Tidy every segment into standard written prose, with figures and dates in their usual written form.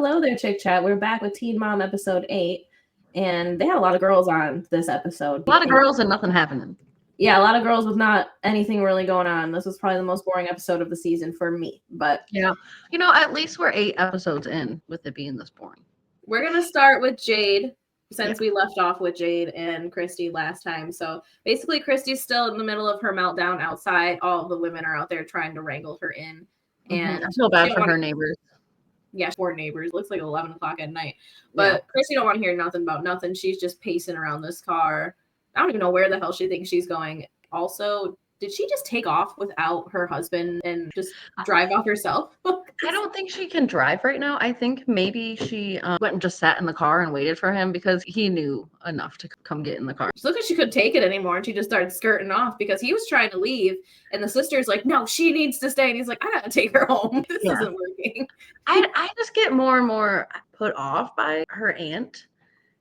Hello there, Chick Chat. We're back with Teen Mom episode 8, and they had a lot of girls on this episode. A lot of girls and nothing happening. Yeah, a lot of girls with not anything really going on. This was probably the most boring episode of the season for me, but yeah, you know, at least we're 8 episodes in with it being this boring. We're gonna start with Jade, since we left off with Jade and Christy last time. So basically, Christy's still in the middle of her meltdown outside. All of the women are out there trying to wrangle her in, and I feel bad for her neighbors. Yeah, 4 neighbors. Looks like 11 o'clock at night. But Christy don't want to hear nothing about nothing. She's just pacing around this car. I don't even know where the hell she thinks she's going. Also, did she just take off without her husband and just drive off herself? I don't think she can drive right now. I think maybe she went and just sat in the car and waited for him because he knew enough to come get in the car. She looked like she couldn't take it anymore, and she just started skirting off because he was trying to leave, and the sister's like, no, she needs to stay. And he's like, I gotta take her home. This isn't working. I just get more and more put off by her aunt.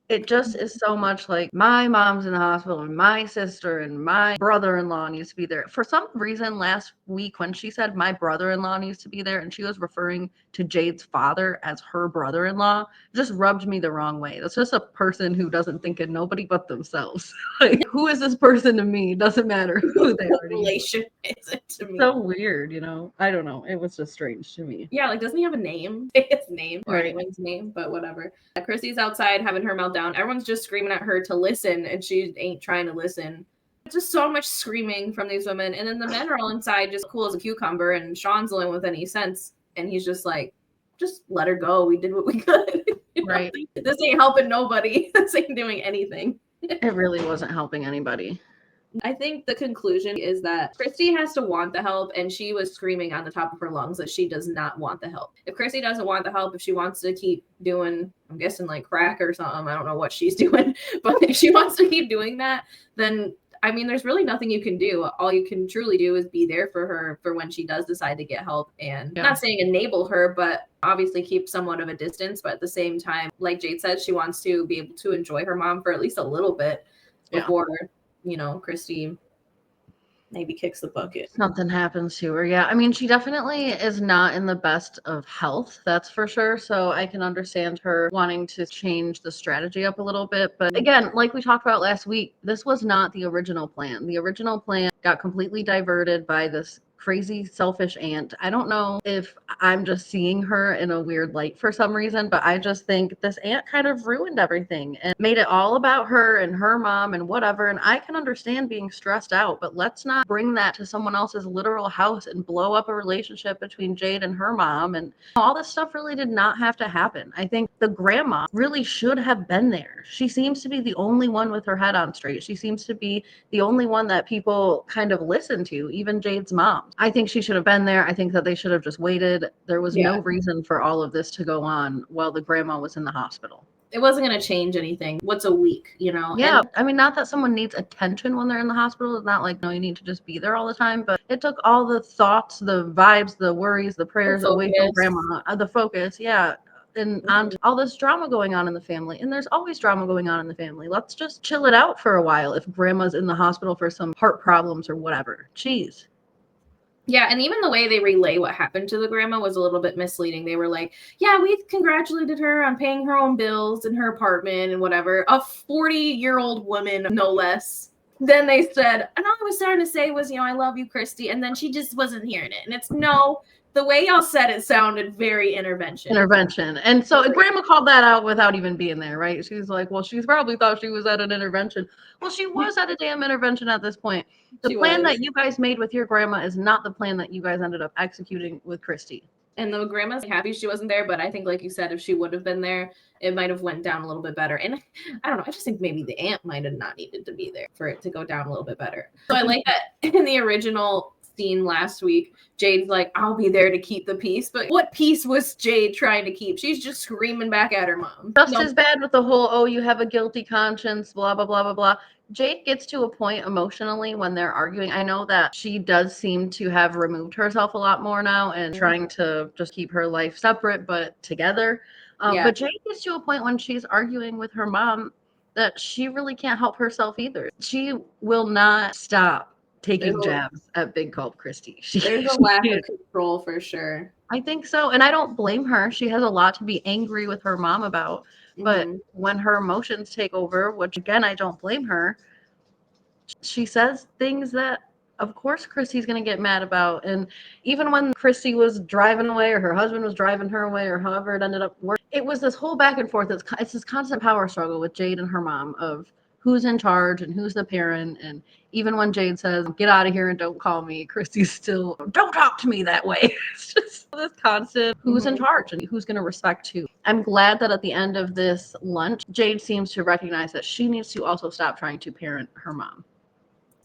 It just is so much like my mom's in the hospital and my sister and my brother-in-law needs to be there. For some reason, last week when she said my brother-in-law needs to be there and she was referring to Jade's father as her brother-in-law, just rubbed me the wrong way. That's just a person who doesn't think of nobody but themselves. Like, who is this person to me? Doesn't matter who they are. Relation is it to me? So weird, you know? I don't know. It was just strange to me. Yeah, like, doesn't he have a name? His name or anyone's name, but whatever. Chrissy's outside having her meltdown. Everyone's just screaming at her to listen, and she ain't trying to listen. Just so much screaming from these women, and then the men are all inside just cool as a cucumber, and Sean's the only one with any sense, and he's just like, just let her go. We did what we could. Right. This ain't helping nobody. This ain't doing anything. It really wasn't helping anybody. I think the conclusion is that Christy has to want the help, and she was screaming on the top of her lungs that she does not want the help. If Christy doesn't want the help, if she wants to keep doing, I'm guessing like crack or something, I don't know what she's doing, but if she wants to keep doing that, then I mean, there's really nothing you can do. All you can truly do is be there for her for when she does decide to get help, and not saying enable her, but obviously keep somewhat of a distance. But at the same time, like Jade said, she wants to be able to enjoy her mom for at least a little bit before you know, Christy maybe kicks the bucket. Something happens to her. Yeah. I mean, she definitely is not in the best of health. That's for sure. So I can understand her wanting to change the strategy up a little bit. But again, like we talked about last week, this was not the original plan. The original plan got completely diverted by this crazy selfish aunt. I don't know if I'm just seeing her in a weird light for some reason, but I just think this aunt kind of ruined everything and made it all about her and her mom and whatever. And I can understand being stressed out, but let's not bring that to someone else's literal house and blow up a relationship between Jade and her mom. And all this stuff really did not have to happen. I think the grandma really should have been there. She seems to be the only one with her head on straight. She seems to be the only one that people kind of listen to, even Jade's mom. I think she should have been there. I think that they should have just waited. There was no reason for all of this to go on while the grandma was in the hospital. It wasn't going to change anything. What's a week, you know? Yeah. I mean, not that someone needs attention when they're in the hospital. It's not like, no, you need to just be there all the time. But it took all the thoughts, the vibes, the worries, the prayers away from grandma, the focus. Yeah. And on all this drama going on in the family. And there's always drama going on in the family. Let's just chill it out for a while if grandma's in the hospital for some heart problems or whatever. Jeez. Yeah, and even the way they relay what happened to the grandma was a little bit misleading. They were like, yeah, we congratulated her on paying her own bills in her apartment and whatever. A 40-year-old woman, no less. Then they said, and all I was starting to say was, you know, I love you, Christy. And then she just wasn't hearing it. And it's no, the way y'all said it sounded very intervention. And so grandma called that out without even being there, right? She's like, well, she's probably thought she was at an intervention. Well, she was at a damn intervention at this point. The plan that you guys made with your grandma is not the plan that you guys ended up executing with Christy. And the grandma's happy she wasn't there, but I think, like you said, if she would have been there, it might have went down a little bit better. And I don't know, I just think maybe the aunt might have not needed to be there for it to go down a little bit better. So I like that in the original scene last week, Jade's like, I'll be there to keep the peace. But what peace was Jade trying to keep? She's just screaming back at her mom. Just as bad with the whole, oh, you have a guilty conscience, blah, blah, blah, blah, blah. Jade gets to a point emotionally when they're arguing. I know that she does seem to have removed herself a lot more now and trying to just keep her life separate but together. But Jade gets to a point when she's arguing with her mom that she really can't help herself either. She will not stop taking jabs at Big Gulp Christy. There's a lack of control for sure. I think so. And I don't blame her. She has a lot to be angry with her mom about. But when her emotions take over, which again, I don't blame her, she says things that, of course, Christy's going to get mad about. And even when Christy was driving away or her husband was driving her away or however it ended up working, it was this whole back and forth. It's this constant power struggle with Jade and her mom of who's in charge and who's the parent. And even when Jade says, get out of here and don't call me, Christy's still, don't talk to me that way. It's just this constant who's in charge and who's going to respect who. I'm glad that at the end of this lunch, Jade seems to recognize that she needs to also stop trying to parent her mom.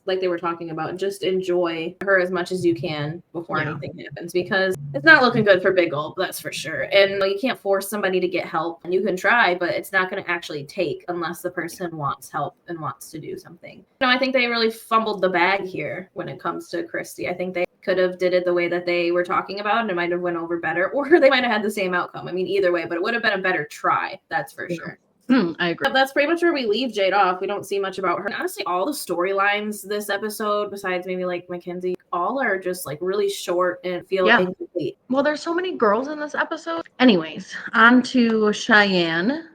Like they were talking about, just enjoy her as much as you can before anything happens, because it's not looking good for Big Gulp, that's for sure. And you can't force somebody to get help. And you can try, but it's not going to actually take unless the person wants help and wants to do something. I think they really fumbled the bag here when it comes to Christy. I think they could have did it the way that they were talking about, and it might have went over better, or they might have had the same outcome. I mean, either way, but it would have been a better try, that's for sure. I agree. That's pretty much where we leave Jade off. We don't see much about her. And honestly, all the storylines this episode, besides maybe like McKenzie, all are just like really short and feel incomplete. Well, there's so many girls in this episode. Anyways, on to Cheyenne.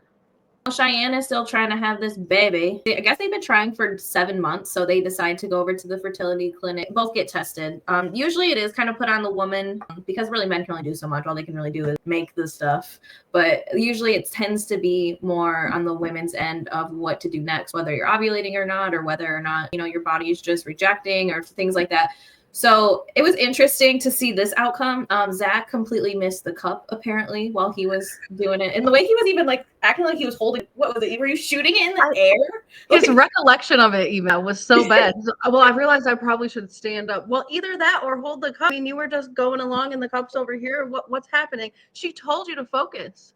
Cheyenne is still trying to have this baby. I guess they've been trying for 7 months, so they decide to go over to the fertility clinic. Both get tested. Usually it is kind of put on the woman because really men can only do so much. All they can really do is make the stuff. But usually it tends to be more on the women's end of what to do next, whether you're ovulating or not, or whether or not, your body is just rejecting or things like that. So it was interesting to see this outcome. Zach completely missed the cup, apparently, while he was doing it. And the way he was even like acting like he was holding, what was it? Were you shooting it in the air? His recollection of it, email, was so bad. Well, I realized I probably should stand up. Well, either that or hold the cup. I mean, you were just going along and the cup's over here. What's happening? She told you to focus.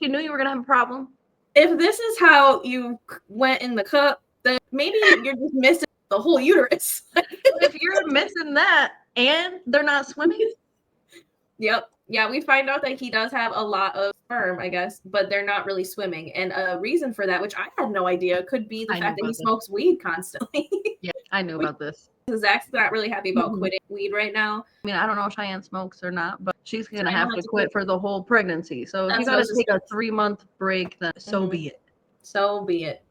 She knew you were going to have a problem. If this is how you went in the cup, then maybe you're just missing the whole uterus. If you're missing that and they're not swimming. Yep. Yeah, we find out that he does have a lot of sperm, I guess, but they're not really swimming. And a reason for that, which I had no idea, could be the fact that he smokes weed constantly. Yeah, I knew about this. Zach's not really happy about quitting weed right now. I mean, I don't know if Cheyenne smokes or not, but she's going to have to quit for the whole pregnancy. So if you got to take a 3-month break, then so be it. So be it.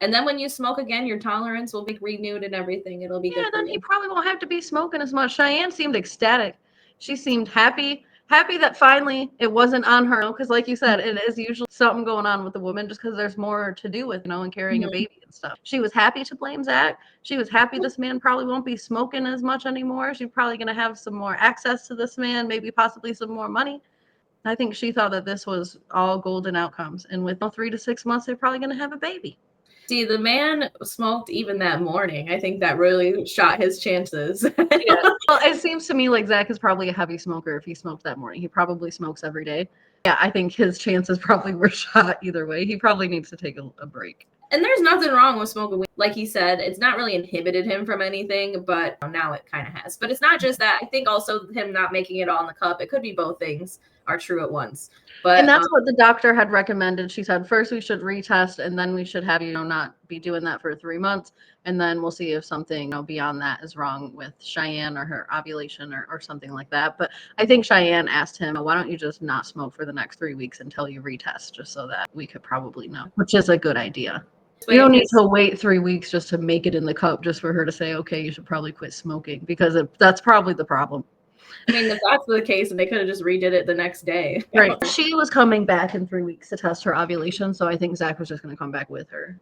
And then when you smoke again, your tolerance will be renewed and everything. It'll be good. Yeah, then he probably won't have to be smoking as much. Cheyenne seemed ecstatic. She seemed happy that finally it wasn't on her. Because like you said, it is usually something going on with the woman just because there's more to do with, and carrying a baby and stuff. She was happy to blame Zach. She was happy this man probably won't be smoking as much anymore. She's probably going to have some more access to this man, maybe possibly some more money. I think she thought that this was all golden outcomes. And with 3 to 6 months, they're probably going to have a baby. See, the man smoked even that morning. I think that really shot his chances. Yeah. Well, it seems to me like Zach is probably a heavy smoker if he smoked that morning. He probably smokes every day. Yeah, I think his chances probably were shot either way. He probably needs to take a break. And there's nothing wrong with smoking weed. Like he said, it's not really inhibited him from anything, but now it kind of has. But it's not just that. I think also him not making it all in the cup. It could be both things are true at once. And that's what the doctor had recommended. She said, first we should retest, and then we should have you not be doing that for 3 months. And then we'll see if something beyond that is wrong with Cheyenne or her ovulation or something like that. But I think Cheyenne asked him, why don't you just not smoke for the next 3 weeks until you retest, just so that we could probably know, which is a good idea. You don't need to wait 3 weeks just to make it in the cup just for her to say, okay, you should probably quit smoking, because that's probably the problem. I mean, if that's the case, and they could have just redid it the next day. Right. She was coming back in 3 weeks to test her ovulation, so I think Zach was just going to come back with her.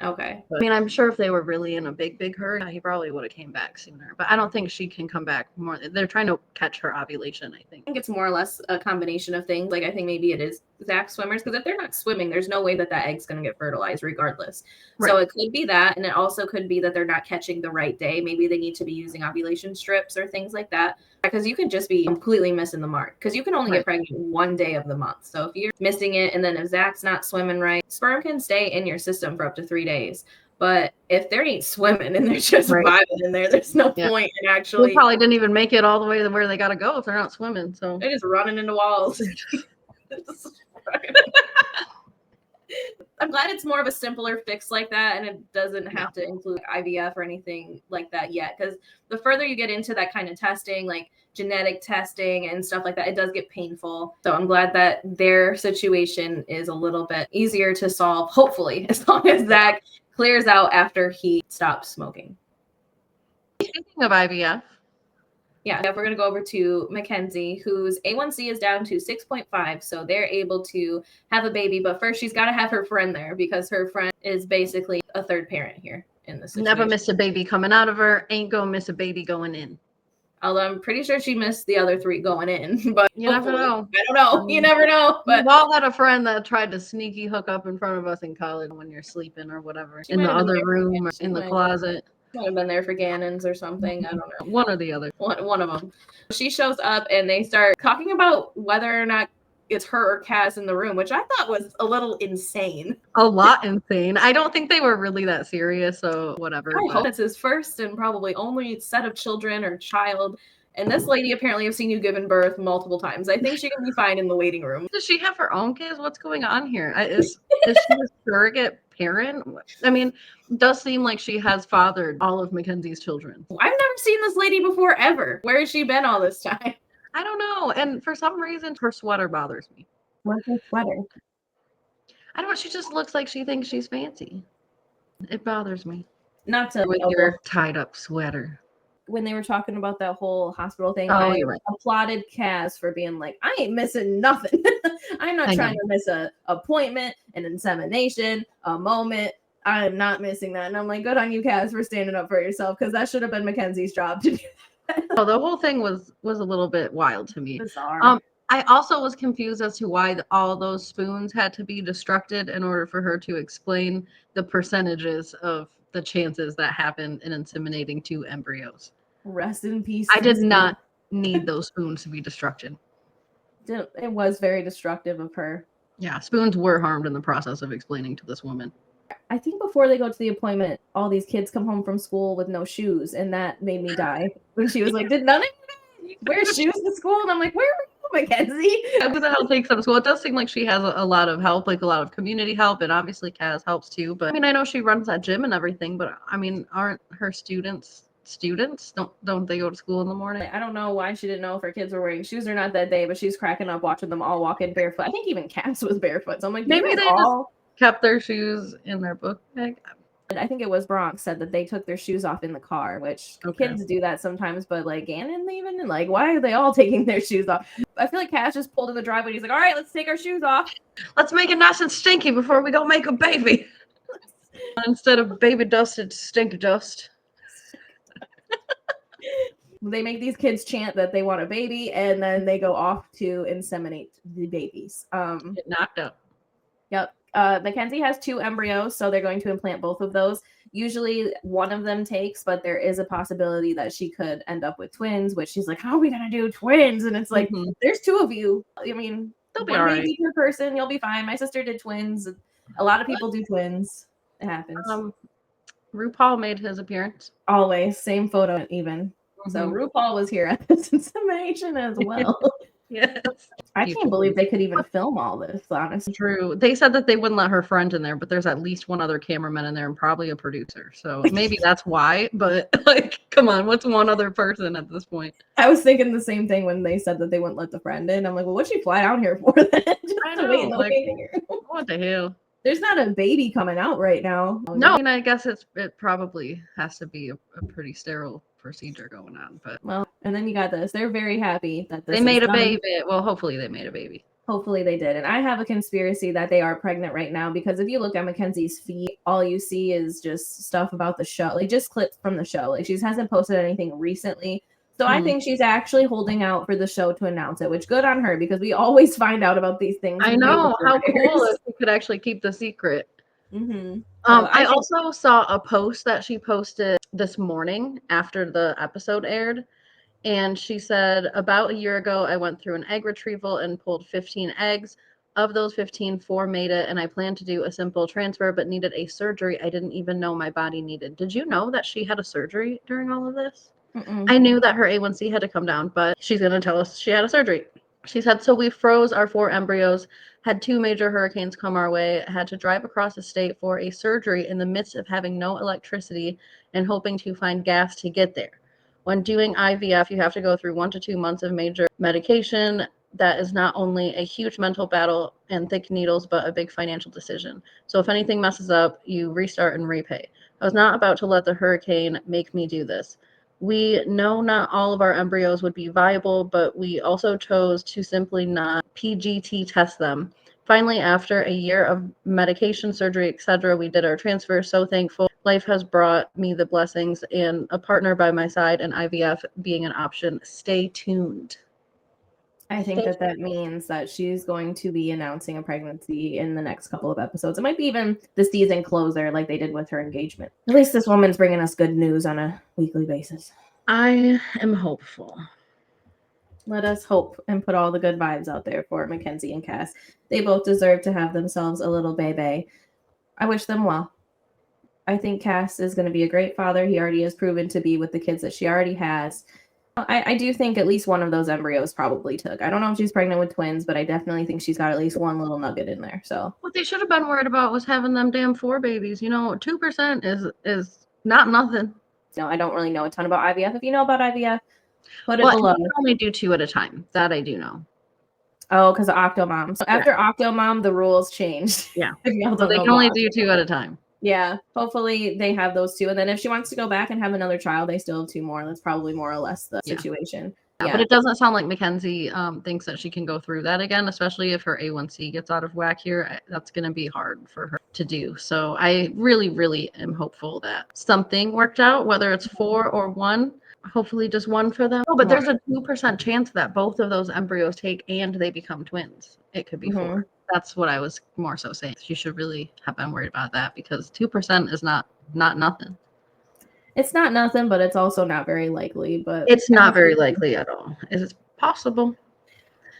Okay. But, I mean, I'm sure if they were really in a big hurry, he probably would have came back sooner. But I don't think she can come back more. They're trying to catch her ovulation, I think. I think it's more or less a combination of things. Like, I think maybe it is Zach swimmers, because if they're not swimming, there's no way that egg's going to get fertilized regardless. Right. So it could be that, and it also could be that they're not catching the right day. Maybe they need to be using ovulation strips or things like that. Because you could just be completely missing the mark, because you can only get pregnant 1 day of the month. So if you're missing it, and then if Zach's not swimming right, sperm can stay in your system for up to 3 days. But if they ain't swimming and they're just vibing in there, there's no point in actually. They probably didn't even make it all the way to where they got to go if they're not swimming. So they're just running into walls. I'm glad it's more of a simpler fix like that, and it doesn't have to include IVF or anything like that yet. Because the further you get into that kind of testing, like genetic testing and stuff like that, it does get painful. So I'm glad that their situation is a little bit easier to solve, hopefully, as long as Zach clears out after he stops smoking. Speaking of IVF. Yeah, we're going to go over to McKenzie, whose A1C is down to 6.5. So they're able to have a baby. But first, she's got to have her friend there because her friend is basically a third parent here in this situation. Never miss a baby coming out of her. Ain't gonna miss a baby going in. Although I'm pretty sure she missed the other 3 going in. But you never know. I don't know. You never know. But we've all had a friend that tried to sneaky hook up in front of us in college when you're sleeping or whatever. In the other room or in the closet. Might have been there for Gannon's or something. I don't know. One or the other. One of them. She shows up and they start talking about whether or not it's her or Kaz in the room, which I thought was a little insane. A lot insane. I don't think they were really that serious, so whatever. I hope it's his first and probably only set of children or child. And this lady apparently has seen you giving birth multiple times. I think she can be fine in the waiting room. Does she have her own kids? What's going on here? Is she a surrogate parent? I mean, it does seem like she has fathered all of Mackenzie's children. I've never seen this lady before, ever. Where has she been all this time? I don't know. And for some reason, her sweater bothers me. What's her sweater? I don't know. She just looks like she thinks she's fancy. It bothers me. Not to with your tied up sweater. When they were talking about that whole hospital thing, I applauded Kaz for being like, I ain't missing nothing. I'm not trying to miss an appointment, an insemination, a moment. I am not missing that. And I'm like, good on you, Kaz, for standing up for yourself, because that should have been Mackenzie's job to do that. Oh, the whole thing was a little bit wild to me. Bizarre. I also was confused as to why all those spoons had to be destructed in order for her to explain the percentages of the chances that happen in inseminating 2 embryos. Rest in peace. I did not need those spoons to be destructed. It was very destructive of her. Yeah, spoons were harmed in the process of explaining to this woman. I think before they go to the appointment, all these kids come home from school with no shoes, and that made me die. When she was like, did none of you wear shoes to school? And I'm like, where were you, Mackenzie? Who the hell takes them to school? It does seem like she has a lot of help, like a lot of community help, and obviously Kaz helps too. But I mean, I know she runs that gym and everything, but I mean, aren't her students? Don't they go to school in the morning? I don't know why she didn't know if her kids were wearing shoes or not that day, but she's cracking up watching them all walk in barefoot. I think even Cass was barefoot. So I'm like, maybe they all kept their shoes in their book bag. I think it was Bronx said that they took their shoes off in the car, which kids do that sometimes, but like Gannon even, and like, why are they all taking their shoes off? I feel like Cass just pulled in the driveway. He's like, all right, let's take our shoes off. Let's make it nice and stinky before we go make a baby. Instead of baby dust, it's stink dust. They make these kids chant that they want a baby, and then they go off to inseminate the babies. Get knocked up. Yep. Mackenzie has 2 embryos, so they're going to implant both of those. Usually one of them takes, but there is a possibility that she could end up with twins, which she's like, how are we going to do twins? And it's like, there's 2 of you. I mean, they'll be all right. Per person, you'll be fine. My sister did twins. A lot of people do twins. It happens. RuPaul made his appearance. Always. Same photo even. So RuPaul was here at this insemination as well. Yes. I can't believe they could even film all this, honestly. True. They said that they wouldn't let her friend in there, but there's at least one other cameraman in there and probably a producer. So maybe that's why. But like, come on, what's one other person at this point? I was thinking the same thing when they said that they wouldn't let the friend in. I'm like, well, what'd she fly out here for then? I know, what the hell? There's not a baby coming out right now. No, I mean, I guess it probably has to be a pretty sterile procedure going on, but well, and then you got this. They're very happy that they made a baby. Well, hopefully they made a baby. Hopefully they did. And I have a conspiracy that they are pregnant right now, because if you look at Mackenzie's feed, all you see is just stuff about the show, like just clips from the show. Like she hasn't posted anything recently. So I think she's actually holding out for the show to announce it, which good on her, because we always find out about these things. I know. How cool if we could actually keep the secret. Mm-hmm. I also saw a post that she posted this morning after the episode aired. And she said, about a year ago, I went through an egg retrieval and pulled 15 eggs. Of those 15, 4 made it, and I planned to do a simple transfer, but needed a surgery I didn't even know my body needed. Did you know that she had a surgery during all of this? I knew that her A1C had to come down, but she's going to tell us she had a surgery. She said, so we froze our 4 embryos, had 2 major hurricanes come our way, had to drive across the state for a surgery in the midst of having no electricity and hoping to find gas to get there. When doing IVF, you have to go through 1 to 2 months of major medication. That is not only a huge mental battle and thick needles, but a big financial decision. So if anything messes up, you restart and repay. I was not about to let the hurricane make me do this. We know not all of our embryos would be viable, but we also chose to simply not PGT test them. Finally, after a year of medication, surgery, etc., we did our transfer. So thankful. Life has brought me the blessings and a partner by my side, and IVF being an option. Stay tuned. I think that means that she's going to be announcing a pregnancy in the next couple of episodes. It might be even the season closer like they did with her engagement. At least this woman's bringing us good news on a weekly basis. I am hopeful. Let us hope and put all the good vibes out there for McKenzie and Cass. They both deserve to have themselves a little baby. I wish them well. I think Cass is going to be a great father. He already has proven to be with the kids that she already has. I do think at least one of those embryos probably took. I don't know if she's pregnant with twins, but I definitely think she's got at least one little nugget in there. So what they should have been worried about was having them damn 4 babies. 2% is not nothing. No, I don't really know a ton about IVF. If you know about IVF, put it below. You can only do 2 at a time. That I do know. Oh, because of Octomom. So after Octomom, the rules changed. Yeah. If y'all don't So they know can only about do 2 at a time. Yeah, hopefully they have those 2. And then if she wants to go back and have another child, they still have 2 more. That's probably more or less the situation. Yeah, but it doesn't sound like McKenzie thinks that she can go through that again, especially if her A1C gets out of whack here. That's going to be hard for her to do. So I really, really am hopeful that something worked out, whether it's 4 or 1. Hopefully just 1 for them. Oh, but there's a 2% chance that both of those embryos take and they become twins. It could be 4. That's what I was more so saying. You should really have been worried about that because 2% is not nothing. It's not nothing, but it's also not very likely. But it's not very likely at all. It's possible.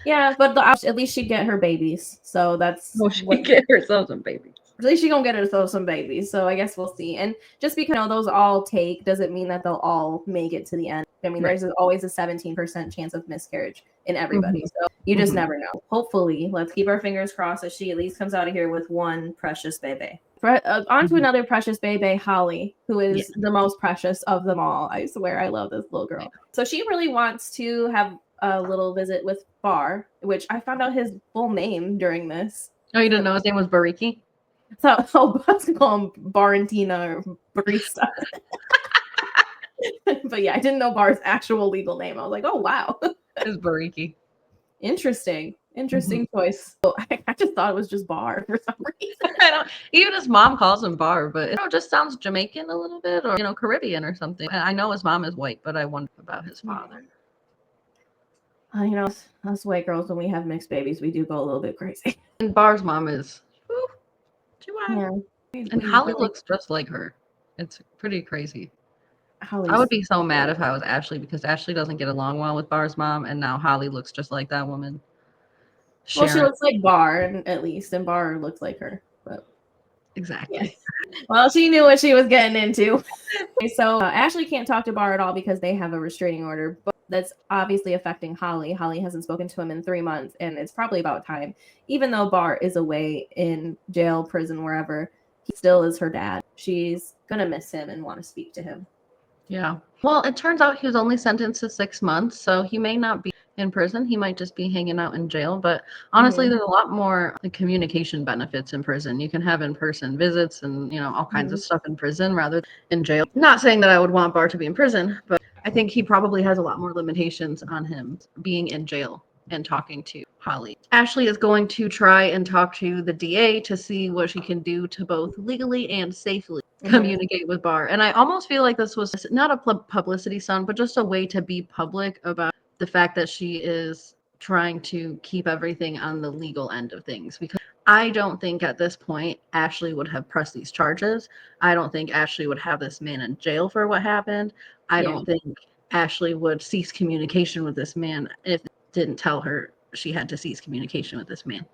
Yeah, but at least she'd get her babies. So that's she get herself some babies. At least she gonna get herself some babies. So I guess we'll see. And just because those all take doesn't mean that they'll all make it to the end. I mean, there's always a 17% chance of miscarriage in everybody. So you just never know. Hopefully, let's keep our fingers crossed that she at least comes out of here with one precious baby. On to another precious baby, Holly, who is the most precious of them all. I swear, I love this little girl. So she really wants to have a little visit with Bar, which I found out his full name during this. Oh, you didn't know his name was Bariki? So I was going to call him Barentina or Barista. But yeah, I didn't know Bar's actual legal name. I was like, oh, wow. It's Bariki. Interesting choice. So I just thought it was just Bar for some reason. Even his mom calls him Bar, but it just sounds Jamaican a little bit or, Caribbean or something. I know his mom is white, but I wonder about his father. Us white girls, when we have mixed babies, we do go a little bit crazy. And Bar's mom is And Holly looks just like her. It's pretty crazy. I would be so mad if I was Ashley because Ashley doesn't get along well with Bar's mom, and now Holly looks just like that woman. Well, she looks like Bar, at least, and Bar looks like her. But exactly. Yeah. Well, she knew what she was getting into. So Ashley can't talk to Bar at all because they have a restraining order, but that's obviously affecting Holly. Holly hasn't spoken to him in 3 months, and it's probably about time. Even though Bar is away in jail, prison, wherever, he still is her dad. She's going to miss him and want to speak to him. Yeah. Well, it turns out he was only sentenced to 6 months, so he may not be in prison. He might just be hanging out in jail. But honestly, there's a lot more communication benefits in prison. You can have in-person visits and, all kinds of stuff in prison rather than in jail. Not saying that I would want Bar to be in prison, but I think he probably has a lot more limitations on him being in jail and talking to Holly. Ashley is going to try and talk to the DA to see what she can do to both legally and safely communicate with Bar. And I almost feel like this was not a publicity stunt, but just a way to be public about the fact that she is trying to keep everything on the legal end of things. Because I don't think at this point Ashley would have pressed these charges. I don't think Ashley would have this man in jail for what happened. I don't think Ashley would cease communication with this man if it didn't tell her she had to cease communication with this man.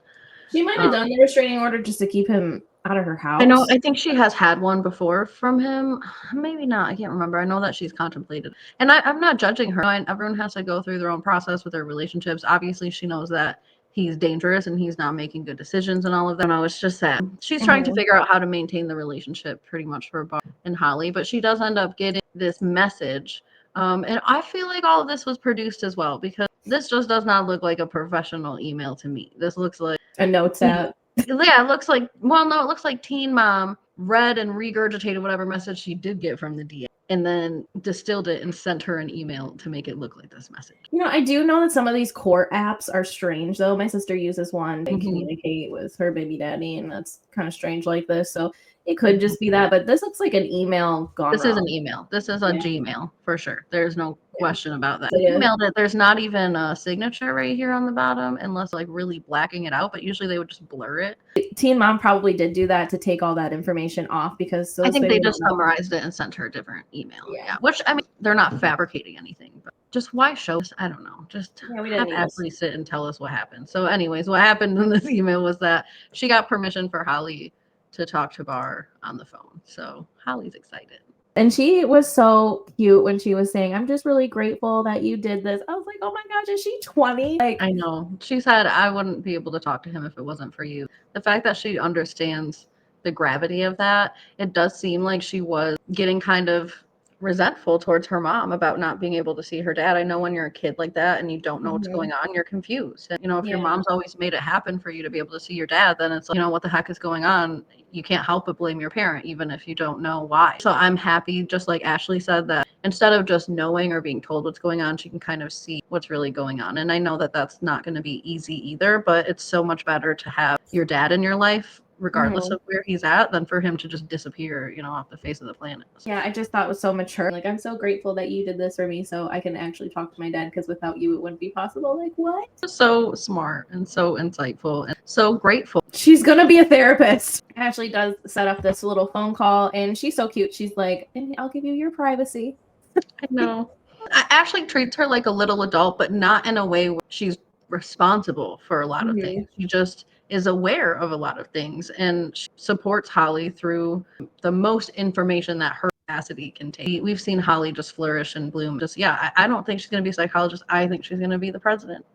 She might have done the restraining order just to keep him out of her house. I think she has had one before from him. Maybe not. I can't remember. I know that she's contemplated. And I'm not judging her. Everyone has to go through their own process with their relationships. Obviously, she knows that he's dangerous and he's not making good decisions and all of that. No, it's just that she's trying to figure out how to maintain the relationship pretty much for Bar and Holly, but she does end up getting this message. And I feel like all of this was produced as well, because this just does not look like a professional email to me. This looks like a notes app. Yeah, it looks like, well, no, it looks like Teen Mom read and regurgitated whatever message she did get from the DM and then distilled it and sent her an email to make it look like this message. I do know that some of these court apps are strange, though. My sister uses one to communicate with her baby daddy, and that's kind of strange like this. So it could just be that, but this looks like an email gone This wrong. is an email. This is a Gmail for sure. There's no question about that. Yeah. Email that there's not even a signature right here on the bottom, unless like really blacking it out, but usually they would just blur it. Teen Mom probably did do that to take all that information off, because I think they just summarized it and sent her a different email. Yeah. Which, I mean, they're not fabricating anything, but just why show us? I don't know. Just have Ashley sit and tell us what happened. So anyways, what happened in this email was that she got permission for Holly to talk to Bar on the phone. So Holly's excited. And she was so cute when she was saying, "I'm just really grateful that you did this." I was like, "Oh my gosh, is she 20?" Like, I know. She said, "I wouldn't be able to talk to him if it wasn't for you." The fact that she understands the gravity of that, it does seem like she was getting kind of resentful towards her mom about not being able to see her dad. I know when you're a kid like that and you don't know what's going on, you're confused. And, if your mom's always made it happen for you to be able to see your dad, then it's like, what the heck is going on? You can't help but blame your parent, even if you don't know why. So I'm happy, just like Ashley said, that instead of just knowing or being told what's going on, she can kind of see what's really going on. And I know that that's not going to be easy either, but it's so much better to have your dad in your life, regardless of where he's at, than for him to just disappear, off the face of the planet. Yeah, I just thought it was so mature. Like, I'm so grateful that you did this for me so I can actually talk to my dad, because without you, it wouldn't be possible. Like, what? So smart and so insightful and so grateful. She's going to be a therapist. Ashley does set up this little phone call, and she's so cute. She's like, "And I'll give you your privacy." I know. Ashley treats her like a little adult, but not in a way where she's responsible for a lot of things. She just is aware of a lot of things, and she supports Holly through the most information that her capacity can take. We've seen Holly just flourish and bloom. I don't think she's going to be a psychologist. I think she's going to be the president.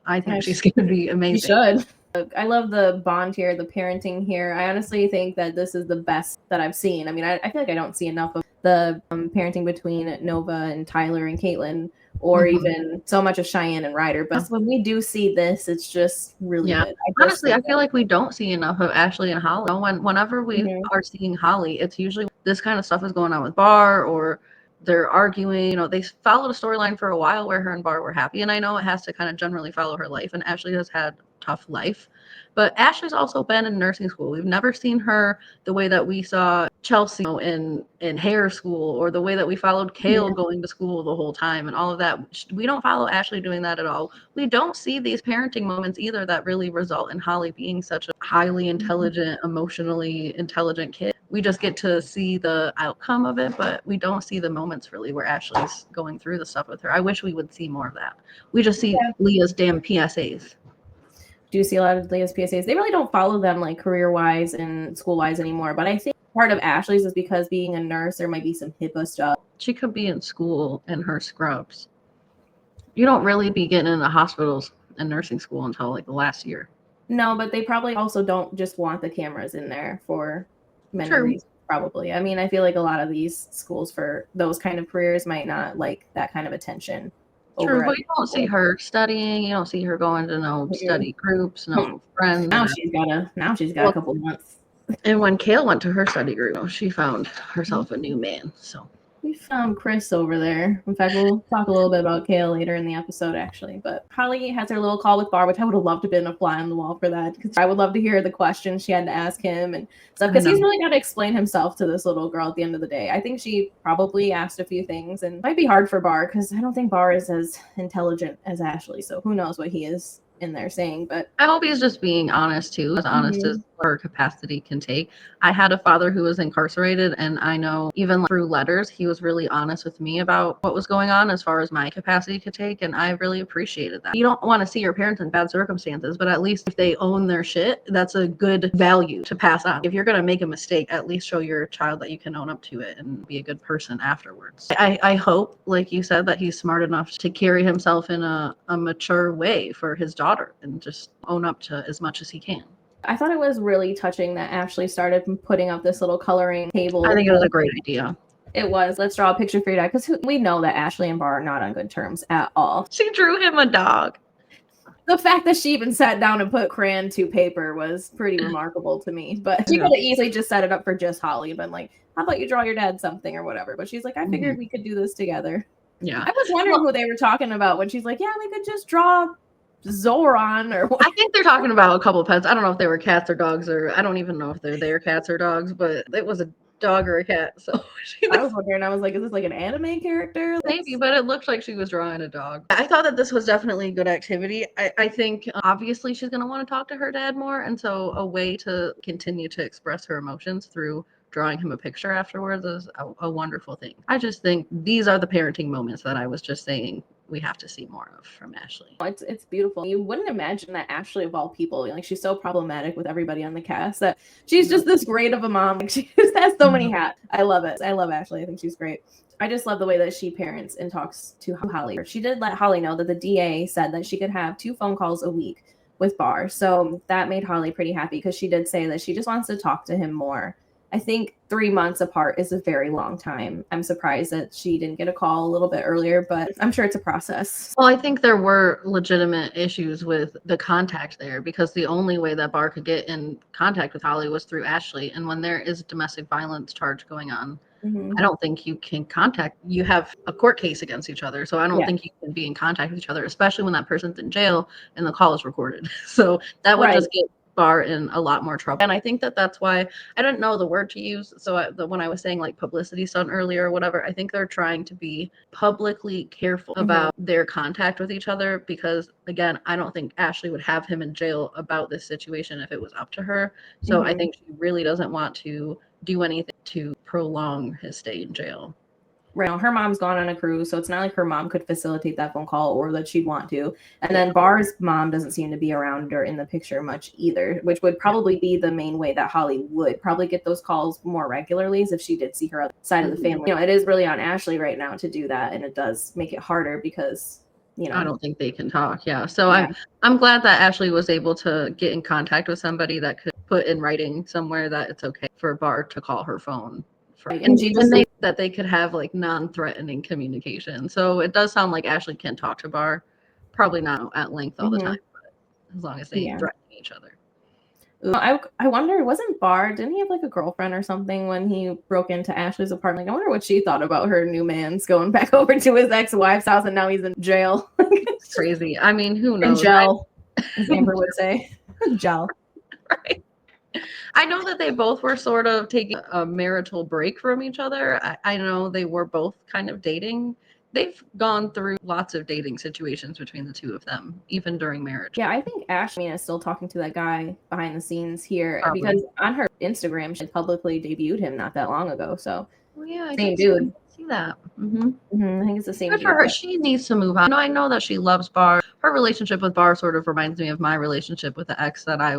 I think she's going to be amazing. She should. I love the bond here, the parenting here. I honestly think that this is the best that I've seen. I mean, I feel like I don't see enough of the parenting between Nova and Tyler and Caitlin, or even so much of Cheyenne and Ryder. But when we do see this, it's just really good. Honestly, I feel like we don't see enough of Ashley and Holly. Whenever we are seeing Holly, it's usually this kind of stuff is going on with Bar, or they're arguing. They followed a storyline for a while where her and Bar were happy. And I know it has to kind of generally follow her life. And Ashley has had tough life, but Ashley's also been in nursing school. We've never seen her the way that we saw Chelsea in hair school, or the way that we followed Kail going to school the whole time and all of that. We don't follow Ashley doing that at all. We don't see these parenting moments either that really result in Holly being such a highly intelligent, emotionally intelligent kid. We just get to see the outcome of it, but we don't see the moments really where Ashley's going through the stuff with her. I wish we would see more of that. We just see Leah's damn PSAs. Do see a lot of Leah's PSAs. They really don't follow them like career-wise and school-wise anymore. But I think part of Ashley's is because being a nurse, there might be some HIPAA stuff. She could be in school in her scrubs. You don't really be getting into hospitals and nursing school until like the last year. No, but they probably also don't just want the cameras in there for many reasons, probably. I mean, I feel like a lot of these schools for those kind of careers might not like that kind of attention. True, but you don't see her studying. You don't see her going to no study groups, no friends. Now she's got a couple months. And when Kail went to her study group, she found herself a new man. So we found Chris over there. In fact, we'll talk a little bit about Kail later in the episode, actually. But Holly has her little call with Bar, which I would have loved to have been a fly on the wall for that, because I would love to hear the questions she had to ask him and stuff, because he's really got to explain himself to this little girl at the end of the day. I think she probably asked a few things, and it might be hard for Bar, because I don't think Bar is as intelligent as Ashley, so who knows what he is in there saying. But I hope he's just being honest too, as honest as her capacity can take. I had a father who was incarcerated, and I know even through letters he was really honest with me about what was going on as far as my capacity could take, and I really appreciated that. You don't want to see your parents in bad circumstances, but at least if they own their shit, that's a good value to pass on. If you're going to make a mistake, at least show your child that you can own up to it and be a good person afterwards. I hope, like you said, that he's smart enough to carry himself in a mature way for his daughter. daughter and just own up to as much as he can. I thought it was really touching that Ashley started putting up this little coloring table. I think it was a great idea. It was. Let's draw a picture for your dad, because we know that Ashley and Bar are not on good terms at all. She drew him a dog. The fact that she even sat down and put crayon to paper was pretty remarkable to me. But she could have easily just set it up for just Holly and been like, how about you draw your dad something or whatever? But she's like, I figured we could do this together. Yeah. I was wondering who they were talking about when she's like, yeah, we could just draw Zoran or what. I think they're talking about a couple of pets. I don't know if they were cats or dogs, or I don't even know if they're their cats or dogs, but it was a dog or a cat. So I was wondering, I was like, is this like an anime character? Maybe, but it looked like she was drawing a dog. I thought that this was definitely good activity. I think obviously she's going to want to talk to her dad more. And so a way to continue to express her emotions through drawing him a picture afterwards is a wonderful thing. I just think these are the parenting moments that I was just saying we have to see more of from Ashley. It's beautiful. You wouldn't imagine that Ashley, of all people, like, she's so problematic with everybody on the cast, that she's just this great of a mom. Like, she just has so many hats. I love it. I love Ashley. I think she's great. I just love the way that she parents and talks to Holly. She did let Holly know that the DA said that she could have 2 phone calls a week with Bar. So that made Holly pretty happy, because she did say that she just wants to talk to him more. I think 3 months apart is a very long time. I'm surprised that she didn't get a call a little bit earlier, but I'm sure it's a process. Well, I think there were legitimate issues with the contact there, because the only way that Bar could get in contact with Holly was through Ashley. And when there is a domestic violence charge going on, I don't think you can contact. You have a court case against each other. So I don't think you can be in contact with each other, especially when that person's in jail and the call is recorded. So that would just get Bar in a lot more trouble. And I think that that's why I didn't know the word to use. So when I was saying like publicity stunt earlier or whatever, I think they're trying to be publicly careful about their contact with each other, because again, I don't think Ashley would have him in jail about this situation if it was up to her. So I think she really doesn't want to do anything to prolong his stay in jail. Right now, her mom's gone on a cruise, so it's not like her mom could facilitate that phone call or that she'd want to. And then Bar's mom doesn't seem to be around or in the picture much either, which would probably be the main way that Holly would probably get those calls more regularly, is if she did see her other side of the family. You know, it is really on Ashley right now to do that, and it does make it harder because, you know, I don't think they can talk. Yeah. So I'm glad that Ashley was able to get in contact with somebody that could put in writing somewhere that it's okay for Bar to call her phone. And she just said that they could have like non-threatening communication. So it does sound like Ashley can talk to Bar, probably not at length all the time, but as long as they threaten each other. I wonder, didn't he have like a girlfriend or something when he broke into Ashley's apartment? I wonder what she thought about her new man's going back over to his ex-wife's house and now he's in jail. It's crazy. I mean, who knows? In jail, as Amber would say. Jail. Right. I know that they both were sort of taking a marital break from each other. I know they were both kind of dating. They've gone through lots of dating situations between the two of them, even during marriage. Yeah, I think Ashley is still talking to that guy behind the scenes here, because on her Instagram, she publicly debuted him not that long ago. So, same dude. See that. I think it's the same. Good for her. She needs to move on. I know that she loves Bar. Her relationship with Bar sort of reminds me of my relationship with the ex that I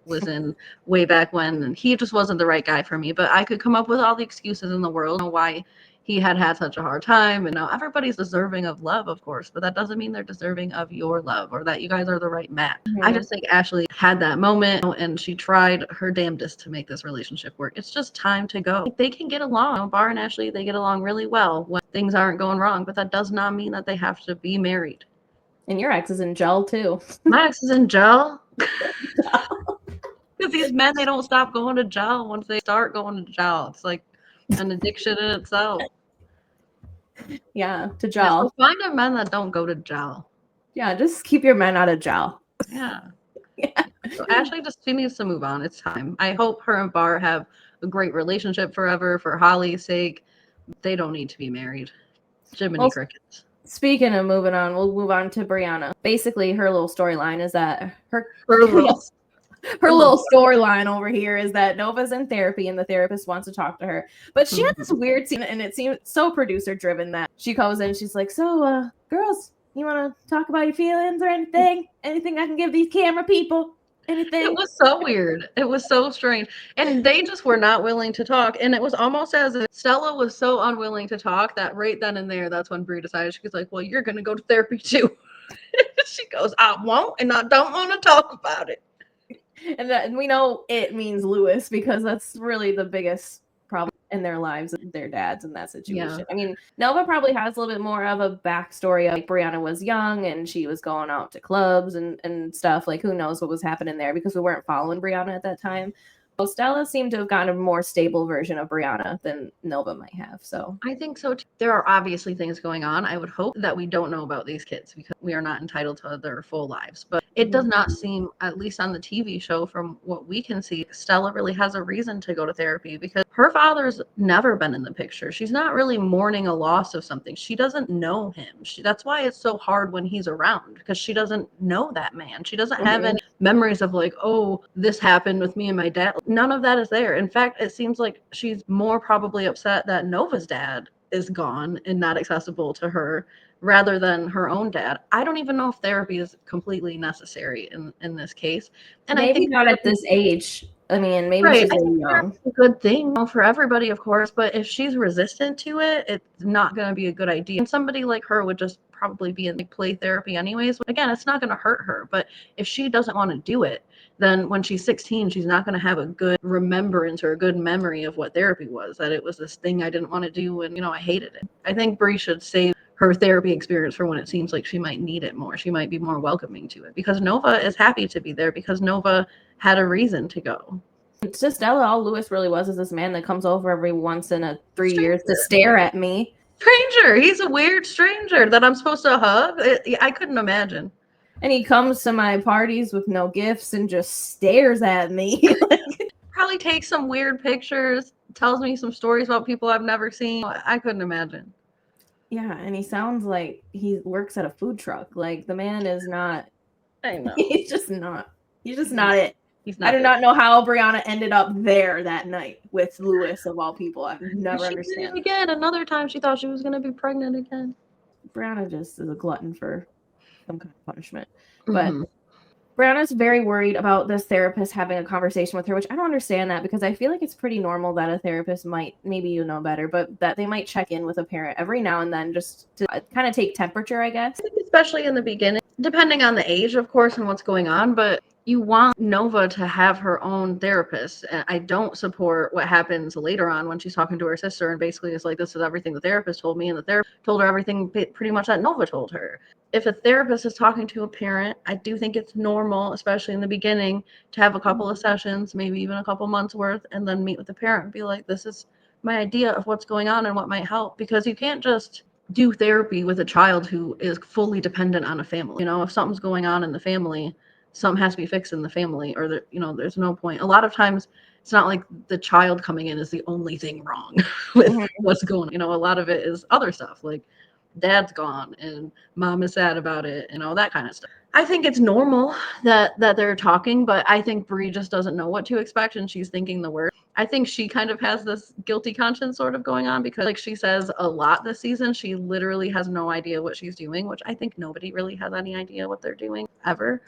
was in way back when, and he just wasn't the right guy for me. But I could come up with all the excuses in the world why he had such a hard time. And now everybody's deserving of love, of course, but that doesn't mean they're deserving of your love or that you guys are the right match. I just think Ashley had that moment and she tried her damnedest to make this relationship work. It's just time to go. They can get along. Bar and Ashley, they get along really well when things aren't going wrong, but that does not mean that they have to be married. And your ex is in jail too. My ex is in jail. Because these men, they don't stop going to jail once they start going to jail. It's like an addiction in itself. Yeah, to jail. So find a men that don't go to jail. Yeah, just keep your men out of jail. Yeah. So Ashley she needs to move on. It's time. I hope her and Bar have a great relationship forever for Holly's sake. They don't need to be married. Jiminy Crickets. Speaking of moving on, we'll move on to Briana. Basically, her little storyline is that her little storyline over here is that Nova's in therapy and the therapist wants to talk to her. But she had this weird scene, and it seemed so producer driven, that she goes in, she's like, so girls, you want to talk about your feelings or anything? Anything I can give these camera people? Anything? It was so weird. It was so strange. And they just were not willing to talk. And it was almost as if Stella was so unwilling to talk that right then and there, that's when Brie decided, she was like, well, you're going to go to therapy too. She goes, I won't, and I don't want to talk about it. And we know it means Lewis because that's really the biggest problem in their lives, their dads in that situation. I mean, Nova probably has a little bit more of a backstory of like Brianna was young and she was going out to clubs and stuff. Like, who knows what was happening there because we weren't following Brianna at that time. Well, Stella seemed to have gotten a more stable version of Brianna than Nova might have. So I think so too. There are obviously things going on. I would hope that we don't know about these kids because we are not entitled to their full lives. But it does not seem, at least on the TV show, from what we can see, Stella really has a reason to go to therapy because her father's never been in the picture. She's not really mourning a loss of something. She doesn't know him. That's why it's so hard when he's around because she doesn't know that man. She doesn't have any memories of like, oh, this happened with me and my dad. None of that is there. In fact, it seems like she's more probably upset that Nova's dad is gone and not accessible to her rather than her own dad. I don't even know if therapy is completely necessary in this case. And maybe I think not at this age. I mean, maybe she's really young. It's a good thing for everybody, of course, but if she's resistant to it, it's not going to be a good idea. And somebody like her would just probably be in play therapy anyways. Again, it's not going to hurt her, but if she doesn't want to do it, then when she's 16, she's not going to have a good remembrance or a good memory of what therapy was, that it was this thing I didn't want to do and, I hated it. I think Bree should save her therapy experience for when it seems like she might need it more. She might be more welcoming to it because Nova is happy to be there because Nova had a reason to go. It's just Stella. All Lewis really was is this man that comes over every once in a 3 years to stare at me. Stranger. He's a weird stranger that I'm supposed to hug. I couldn't imagine. And he comes to my parties with no gifts and just stares at me. Probably takes some weird pictures, tells me some stories about people I've never seen. I couldn't imagine. Yeah, and he sounds like he works at a food truck. Like the man is not. I know. He's just not. He's just not it. He's not. I do not know how Brianna ended up there that night with Lewis of all people. I've never understand. Again, another time she thought she was going to be pregnant again. Brianna just is a glutton for some kind of punishment. But Brianna's very worried about this therapist having a conversation with her, which I don't understand that because I feel like it's pretty normal that a therapist might, maybe you know better, but that they might check in with a parent every now and then just to kind of take temperature, I guess. Especially in the beginning, depending on the age, of course, and what's going on. But you want Nova to have her own therapist. And I don't support what happens later on when she's talking to her sister and basically is like, this is everything the therapist told me. And the therapist told her everything pretty much that Nova told her. If a therapist is talking to a parent, I do think it's normal, especially in the beginning, to have a couple of sessions, maybe even a couple months worth, and then meet with the parent and be like, this is my idea of what's going on and what might help. Because you can't just do therapy with a child who is fully dependent on a family. If something's going on in the family, something has to be fixed in the family, or there's no point. A lot of times it's not like the child coming in is the only thing wrong with what's going on. A lot of it is other stuff, like dad's gone and mom is sad about it and all that kind of stuff. I think it's normal that they're talking, but I think Bree just doesn't know what to expect and she's thinking the worst. I think she kind of has this guilty conscience sort of going on because like she says a lot this season, she literally has no idea what she's doing, which I think nobody really has any idea what they're doing ever.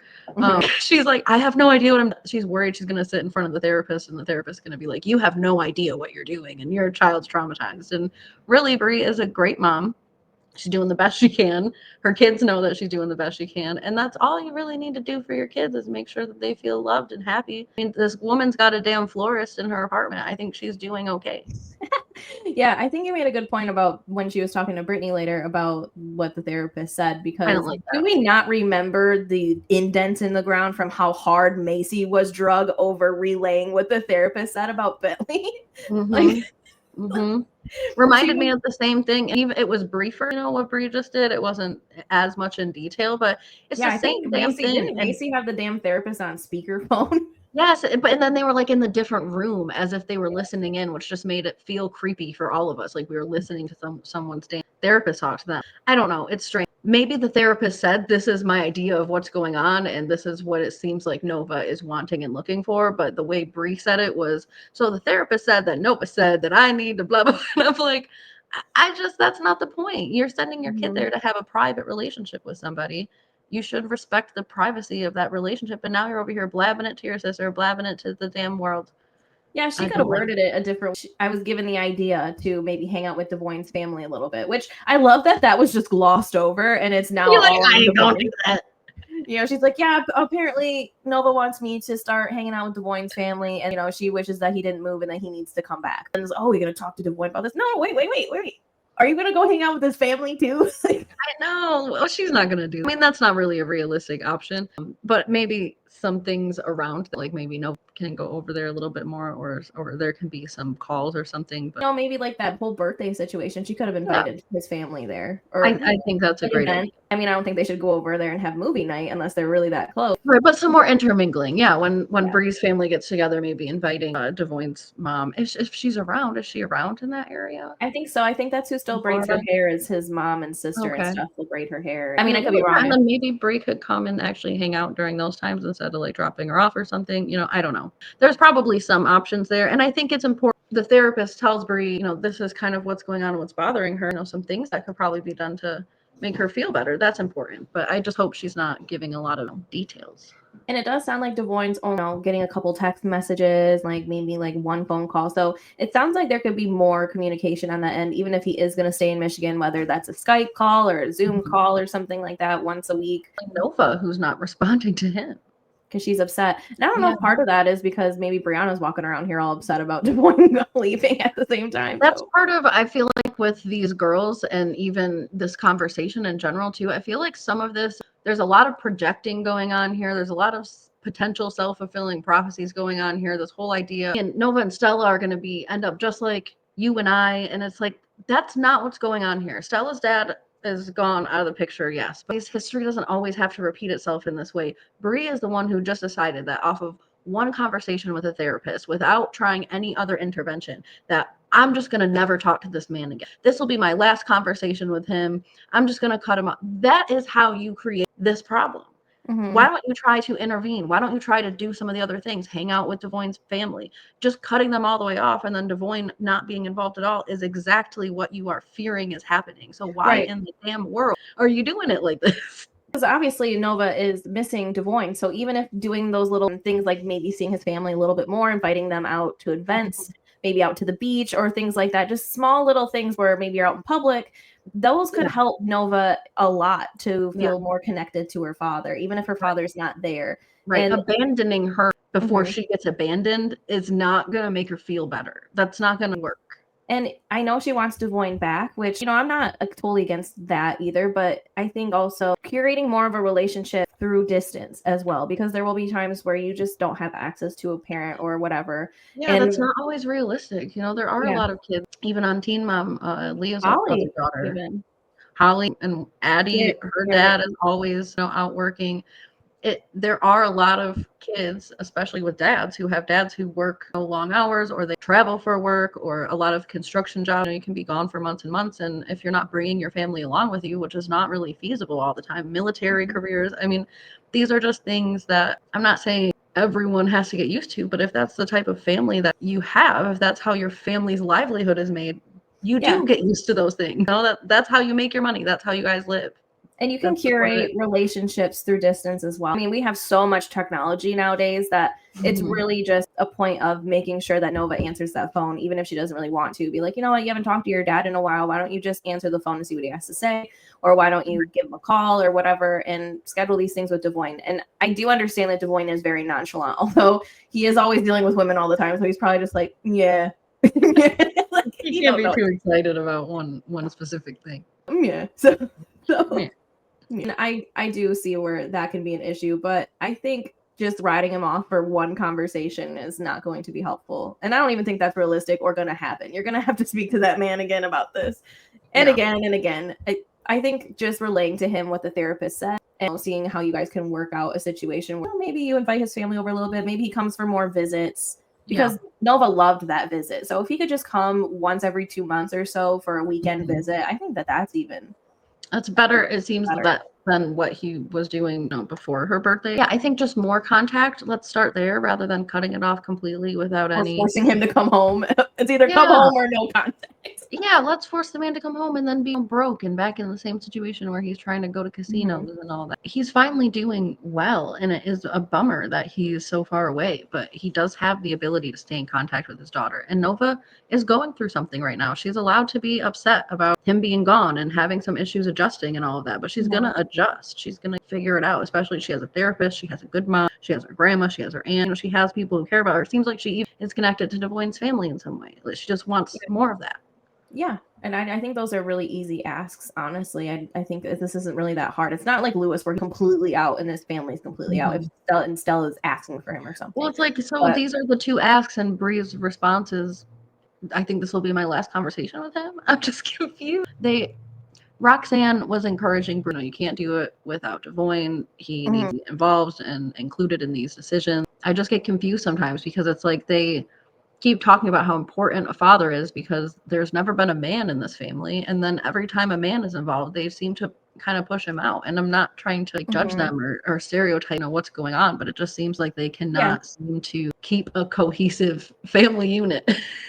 She's like, I have no idea she's worried she's going to sit in front of the therapist and the therapist is going to be like, you have no idea what you're doing and your child's traumatized. And really, Bree is a great mom. She's doing the best she can. Her kids know that she's doing the best she can. And that's all you really need to do for your kids is make sure that they feel loved and happy. I mean, this woman's got a damn florist in her apartment. I think she's doing okay. Yeah, I think you made a good point about when she was talking to Brittany later about what the therapist said, because do we not remember the indents in the ground from how hard Macy was drug over relaying what the therapist said about Bentley? Reminded me of the same thing. Even it was briefer, what Bree just did. It wasn't as much in detail, but it's the same damn thing. Didn't Macy have the damn therapist on speakerphone? Yes, and then they were like in the different room as if they were listening in, which just made it feel creepy for all of us. Like we were listening to someone's damn therapist talk to them. I don't know. It's strange. Maybe the therapist said, this is my idea of what's going on, and this is what it seems like Nova is wanting and looking for. But the way Bree said it was, so the therapist said that Nova said that I need to blah, blah, blah. And I'm like, that's not the point. You're sending your kid there to have a private relationship with somebody. You should respect the privacy of that relationship. And now you're over here blabbing it to your sister, blabbing it to the damn world. Yeah, she could have worded it a different way. I was given the idea to maybe hang out with Devoyne's family a little bit, which I love that was just glossed over and it's now I don't do that. She's like, yeah, apparently Nova wants me to start hanging out with Devoin's family, and she wishes that he didn't move and that he needs to come back. And it's, oh, we're gonna talk to Devoin about this. No, wait. Are you gonna go hang out with his family too? I know. Well, she's not gonna do that. I mean, that's not really a realistic option. But maybe some things around, like maybe Nova can go over there a little bit more, or there can be some calls or something. But maybe like that whole birthday situation, she could have invited his family there. Or I think that's a great idea. I mean, I don't think they should go over there and have movie night unless they're really that close. Right, but some more intermingling. Yeah, when Bree's family gets together, maybe inviting Devoin's mom. If she's around, is she around in that area? I think so. I think that's who still braids her hair, is his mom and sister and stuff will braid her hair. I mean, I could be wrong. And then maybe Bree could come and actually hang out during those times instead of like dropping her off or something. I don't know. There's probably some options there. And I think it's important. The therapist tells Bree, this is kind of what's going on and what's bothering her. Some things that could probably be done to make her feel better. That's important. But I just hope she's not giving a lot of details. And it does sound like Devoin's getting a couple text messages, like maybe like one phone call. So it sounds like there could be more communication on that end, even if he is going to stay in Michigan, whether that's a Skype call or a Zoom call or something like that once a week. Like Nova, who's not responding to him. Because she's upset. And I don't know if part of that is because maybe Brianna's walking around here all upset about Devoin leaving at the same time. That's part of, I feel like, with these girls and even this conversation in general, too. I feel like some of this, there's a lot of projecting going on here. There's a lot of potential self-fulfilling prophecies going on here. This whole idea. And Nova and Stella are going to end up just like you and I. And it's like, that's not what's going on here. Stella's dad is gone out of the picture, yes, but history doesn't always have to repeat itself in this way. Bree is the one who just decided that off of one conversation with a therapist, without trying any other intervention, that I'm just going to never talk to this man again. This will be my last conversation with him. I'm just going to cut him off. That is how you create this problem. Why don't you try to intervene? Why don't you try to do some of the other things? Hang out with Devoin's family. Just cutting them all the way off and then Devoin not being involved at all is exactly what you are fearing is happening. So why in the damn world are you doing it like this? Because obviously Nova is missing Devoin. So even if doing those little things like maybe seeing his family a little bit more, inviting them out to events, maybe out to the beach or things like that, just small little things where maybe you're out in public, those could help Nova a lot to feel more connected to her father, even if her father's not there. Right. And abandoning her before she gets abandoned is not going to make her feel better. That's not going to work. And I know she wants Devoin back, which, I'm not totally against that either. But I think also curating more of a relationship through distance as well, because there will be times where you just don't have access to a parent or whatever. Yeah, and that's not always realistic. There are a lot of kids, even on Teen Mom, Leah's daughter, Holly and Addie, her dad is always out working. There are a lot of kids, especially with dads, who have dads who work long hours or they travel for work, or a lot of construction jobs. You can be gone for months and months. And if you're not bringing your family along with you, which is not really feasible all the time, military careers, I mean, these are just things that I'm not saying everyone has to get used to. But if that's the type of family that you have, if that's how your family's livelihood is made, you do get used to those things. That's how you make your money. That's how you guys live. And you can curate relationships through distance as well. I mean, we have so much technology nowadays that it's really just a point of making sure that Nova answers that phone, even if she doesn't really want to. Be like, you know what, you haven't talked to your dad in a while. Why don't you just answer the phone and see what he has to say? Or why don't you give him a call or whatever and schedule these things with Devoin? And I do understand that Devoin is very nonchalant, although he is always dealing with women all the time. So he's probably just like, yeah. Like, he can't be too excited about one specific thing. Yeah. So yeah. And I do see where that can be an issue, but I think just writing him off for one conversation is not going to be helpful. And I don't even think that's realistic or going to happen. You're going to have to speak to that man again about this and again and again. I think just relaying to him what the therapist said and seeing how you guys can work out a situation where maybe you invite his family over a little bit. Maybe he comes for more visits because Nova loved that visit. So if he could just come once every 2 months or so for a weekend visit, I think that's better. It seems than what he was doing before her birthday. Yeah, I think just more contact. Let's start there rather than cutting it off completely without forcing him to come home. It's either come home or no contact. Yeah, let's force the man to come home and then be broke and back in the same situation where he's trying to go to casinos and all that. He's finally doing well, and it is a bummer that he's so far away, but he does have the ability to stay in contact with his daughter. And Nova is going through something right now. She's allowed to be upset about him being gone and having some issues adjusting and all of that, but she's going to adjust adjust. She's going to figure it out, especially she has a therapist. She has a good mom. She has her grandma. She has her aunt. She has people who care about her. It seems like she even is connected to Devoyne's family in some way. Like she just wants more of that. Yeah. And I think those are really easy asks, honestly. I think that this isn't really that hard. It's not like Lewis, we're completely out and his family's completely out. If Stella's asking for him or something. Well, it's like, so these are the two asks, and Bree's response is, I think this will be my last conversation with him. I'm just confused. Roxanne was encouraging Bruno, you can't do it without Devoyne. He needs to be involved and included in these decisions. I just get confused sometimes because it's like they keep talking about how important a father is because there's never been a man in this family. And then every time a man is involved, they seem to kind of push him out. And I'm not trying to judge them or stereotype what's going on, but it just seems like they cannot seem to keep a cohesive family unit.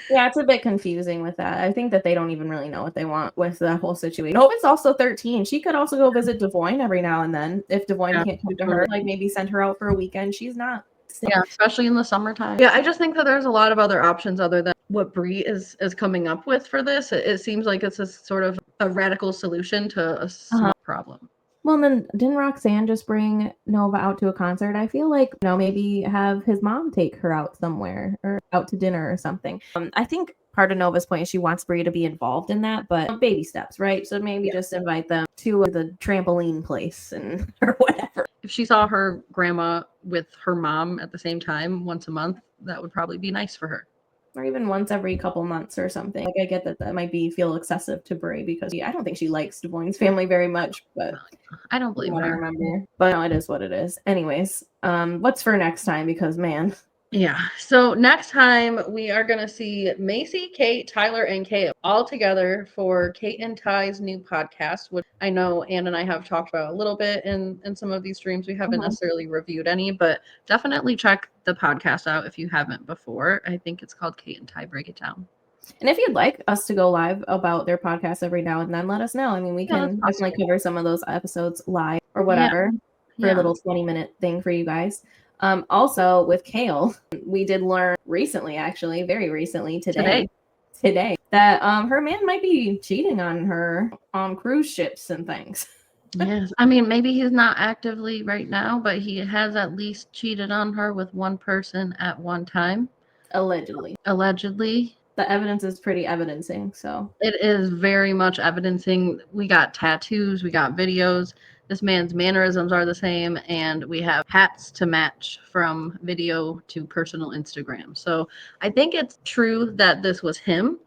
Yeah, it's a bit confusing with that. I think that they don't even really know what they want with the whole situation. Hope's also 13. She could also go visit Devoyne every now and then if Devoyne can't come to her. Like maybe send her out for a weekend. She's not. Yeah, especially in the summertime. Yeah, I just think that there's a lot of other options other than what Bree is coming up with for this. It seems like it's a sort of a radical solution to a small problem. Well, then didn't Roxanne just bring Nova out to a concert? I feel like, maybe have his mom take her out somewhere or out to dinner or something. I think part of Nova's point is she wants Bree to be involved in that, but baby steps, right? So maybe just invite them to the trampoline place and or whatever. If she saw her grandma with her mom at the same time once a month, that would probably be nice for her. Or even once every couple months or something. Like I get that might feel excessive to Brie because I don't think she likes Devoyne's family very much, but I don't blame her. I remember. But no, it is what it is. Anyways, what's for next time? Because man. Yeah. So next time we are going to see Macy, Kate, Tyler, and Kail all together for Kate and Ty's new podcast, which I know Ann and I have talked about a little bit in some of these streams. We haven't necessarily reviewed any, but definitely check the podcast out if you haven't before. I think it's called Kate and Ty Break It Down. And if you'd like us to go live about their podcast every now and then, let us know. I mean, we can definitely cover some of those episodes live or whatever for a little 20-minute thing for you guys. Also with Kail, we did learn recently, actually, very recently today, that her man might be cheating on her on cruise ships and things. Yes. I mean, maybe he's not actively right now, but he has at least cheated on her with one person at one time. Allegedly. The evidence is pretty evidencing, so. It is very much evidencing. We got tattoos, we got videos. This man's mannerisms are the same, and we have hats to match from video to personal Instagram. So I think it's true that this was him.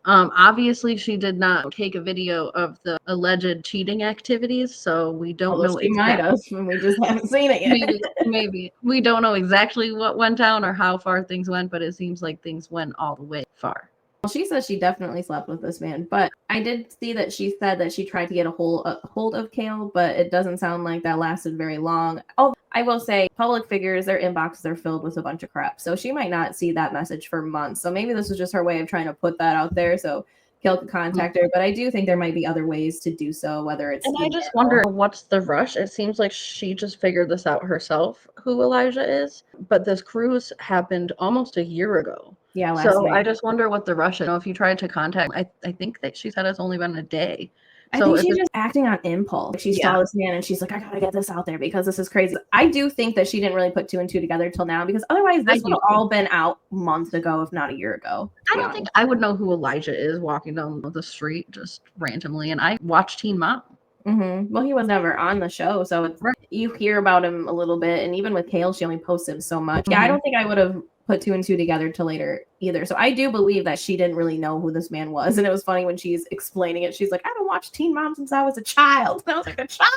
Obviously, she did not take a video of the alleged cheating activities, so we don't know. She might have, and we just haven't seen it yet. Maybe. We don't know exactly what went down or how far things went, but it seems like things went all the way far. Well, she says she definitely slept with this man, but I did see that she said that she tried to get a hold of Kail, but it doesn't sound like that lasted very long. Oh, I will say public figures, their inboxes are filled with a bunch of crap, so she might not see that message for months. So maybe this was just her way of trying to put that out there so Kail could contact her, but I do think there might be other ways to do so, whether it's... And I just wonder, what's the rush? It seems like she just figured this out herself, who Elijah is, but this cruise happened almost a year ago. Yeah, last night. I just wonder what the rush is. If you tried to contact, I think that she said it's only been a day. I think she's just acting on impulse. She saw this man and she's like, I gotta get this out there because this is crazy. I do think that she didn't really put two and two together till now, because otherwise this would have all been out months ago, if not a year ago. I don't think I would know who Elijah is walking down the street just randomly. And I watch Teen Mom. Well, he was never on the show, so you hear about him a little bit. And even with Kail, she only posts him so much. Yeah, I don't think I would have put two and two together till later either. So I do believe that she didn't really know who this man was. And it was funny when she's explaining it. She's like, I haven't watched Teen Mom since I was a child. And I was like, a child?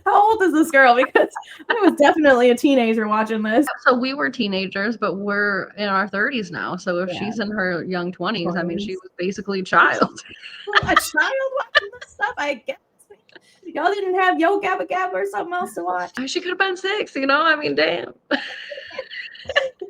How old is this girl? Because I was definitely a teenager watching this. So we were teenagers, but we're in our 30s now. So if she's in her young 20s, I mean, she was basically a child. A child watching this stuff, I guess. Y'all didn't have Yo Gabba Gabba or something else to watch? She could have been 6, I mean, damn.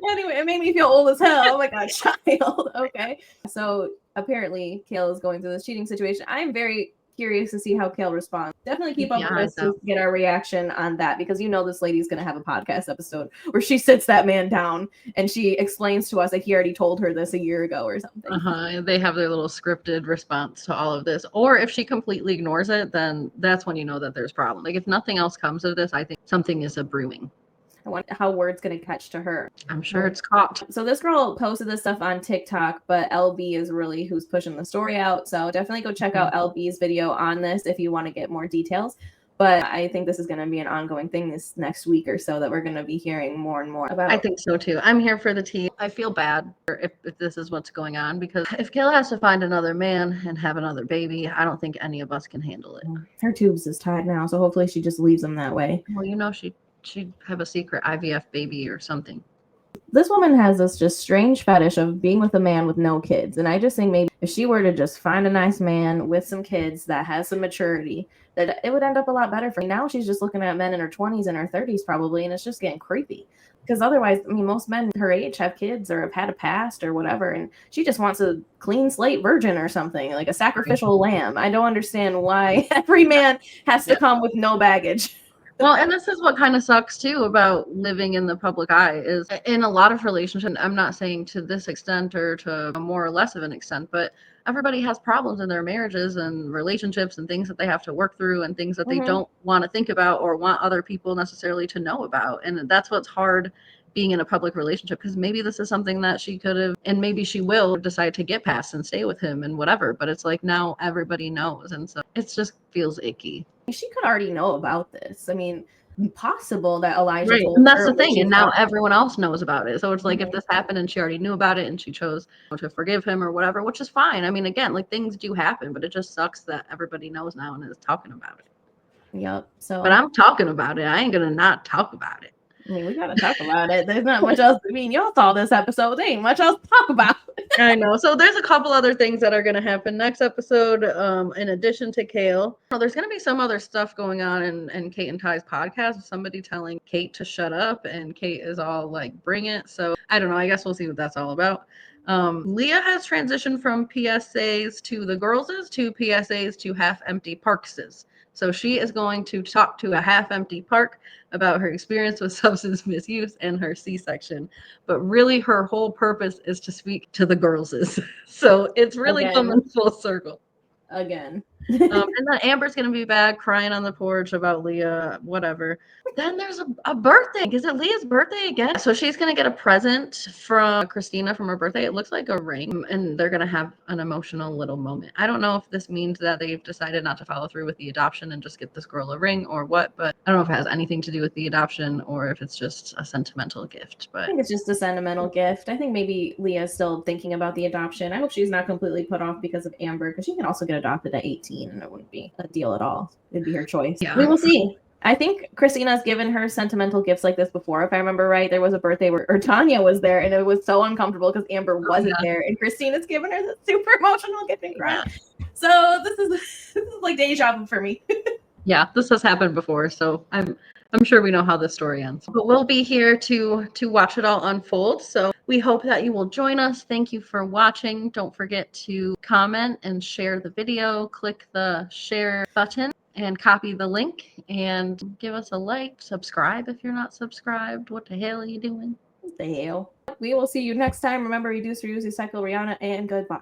Anyway, it made me feel old as hell. Oh my god, child. Okay. So apparently Kail is going through this cheating situation. I'm very curious to see how Kail responds. Definitely keep up with us to get our reaction on that, because you know this lady's going to have a podcast episode where she sits that man down and she explains to us that he already told her this a year ago or something. They have their little scripted response to all of this. Or if she completely ignores it, then that's when you know that there's a problem. Like if nothing else comes of this, I think something is a brewing. I wonder how word's going to catch to her. I'm sure it's caught. So this girl posted this stuff on TikTok, but LB is really who's pushing the story out. So definitely go check out LB's video on this if you want to get more details. But I think this is going to be an ongoing thing this next week or so that we're going to be hearing more and more about. I think so too. I'm here for the tea. I feel bad if this is what's going on, because if Kail has to find another man and have another baby, I don't think any of us can handle it. Her tubes is tied now, so hopefully she just leaves them that way. Well, you know, she'd have a secret IVF baby or something. This woman has this just strange fetish of being with a man with no kids. And I just think maybe if she were to just find a nice man with some kids that has some maturity, that it would end up a lot better for me. Now she's just looking at men in her 20s and her 30s probably, and it's just getting creepy. Because otherwise, I mean, most men her age have kids or have had a past or whatever, and she just wants a clean slate virgin or something, like a sacrificial lamb. I don't understand why every man has to come with no baggage. Well, and this is what kind of sucks too about living in the public eye, is in a lot of relationships, I'm not saying to this extent or to more or less of an extent, but everybody has problems in their marriages and relationships and things that they have to work through and things that they don't want to think about or want other people necessarily to know about. And that's what's hard being in a public relationship, because maybe this is something that she could have, and maybe she will decide to get past and stay with him and whatever. But it's like now everybody knows. And so it just feels icky. She could already know about this. I mean, possible that Elijah told and that's her the thing, and now not. Everyone else knows about it. So it's like if this happened and she already knew about it and she chose to forgive him or whatever, which is fine. I mean, again, like things do happen, but it just sucks that everybody knows now and is talking about it. Yep. So, but I'm talking about it. I ain't gonna not talk about it. I mean, we gotta talk about it. There's not much else. I mean, y'all saw this episode. There ain't much else to talk about. I know. So there's a couple other things that are going to happen next episode. In addition to Kail, there's going to be some other stuff going on in Kate and Ty's podcast. Somebody telling Kate to shut up, and Kate is all like, "Bring it." So I don't know. I guess we'll see what that's all about. Leah has transitioned from PSAs to the girls' to PSAs to half-empty parkses. So she is going to talk to a half-empty park about her experience with substance misuse and her C-section. But really her whole purpose is to speak to the girls'. So it's really coming full circle. Again. And then Amber's going to be back crying on the porch about Leah, whatever. Then there's a birthday. Is it Leah's birthday again? So she's going to get a present from Christina from her birthday. It looks like a ring, and they're going to have an emotional little moment. I don't know if this means that they've decided not to follow through with the adoption and just get this girl a ring or what, but I don't know if it has anything to do with the adoption or if it's just a sentimental gift. But I think it's just a sentimental gift. I think maybe Leah's still thinking about the adoption. I hope she's not completely put off because of Amber, because she can also get adopted at 18 and it wouldn't be a deal at all. It'd be her choice. Yeah. We will see. I think Christina's given her sentimental gifts like this before. If I remember right, there was a birthday where Tanya was there and it was so uncomfortable because Amber wasn't there. And Christina's given her this super emotional gift and crying. So this is like deja vu for me. Yeah, this has happened before. So I'm sure we know how this story ends. But we'll be here to watch it all unfold. So we hope that you will join us. Thank you for watching. Don't forget to comment and share the video. Click the share button and copy the link and give us a like. Subscribe if you're not subscribed. What the hell are you doing? What the hell? We will see you next time. Remember, reduce, reuse, recycle, Brianna, and goodbye.